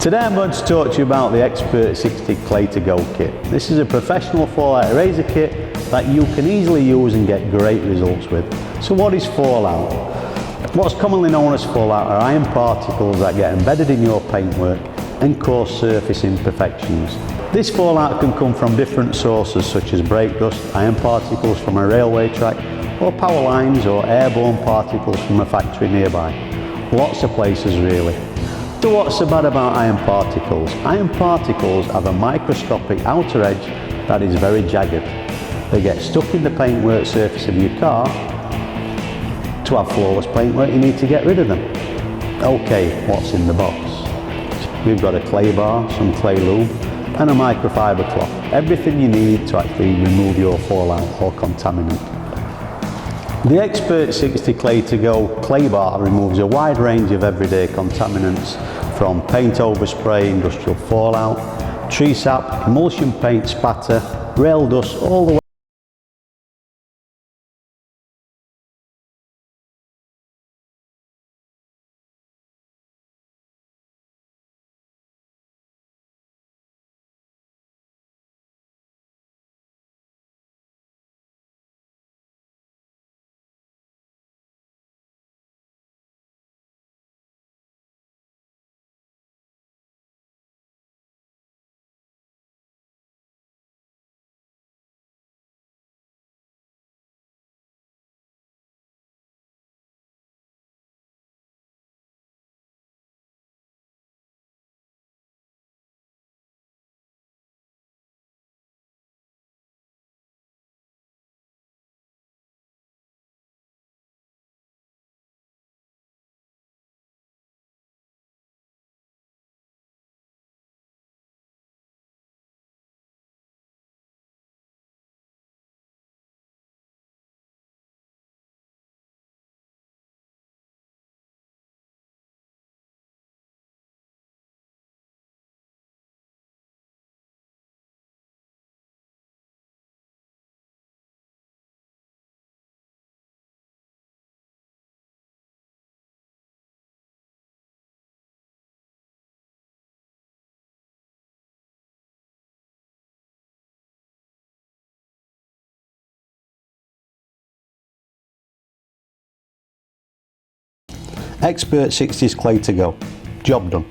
Today I'm going to talk to you about the Xpert-60 Clay-2-Go Kit. This is a professional fallout eraser kit that you can easily use and get great results with. So what is fallout? What's commonly known as fallout are iron particles that get embedded in your paintwork and cause surface imperfections. This fallout can come from different sources such as brake dust, iron particles from a railway track, or power lines or airborne particles from a factory nearby. Lots of places really. So what's so bad about iron particles? Iron particles have a microscopic outer edge that is very jagged. They get stuck in the paintwork surface of your car. To have flawless paintwork you need to get rid of them. Okay, what's in the box? We've got a clay bar, some clay lube and a microfiber cloth. Everything you need to actually remove your fallout or contaminant. The Xpert-60 Clay-2-Go clay bar removes a wide range of everyday contaminants from paint overspray, industrial fallout, tree sap, emulsion paint spatter, rail dust, all the way Xpert-60's Clay-2-Go. Job done.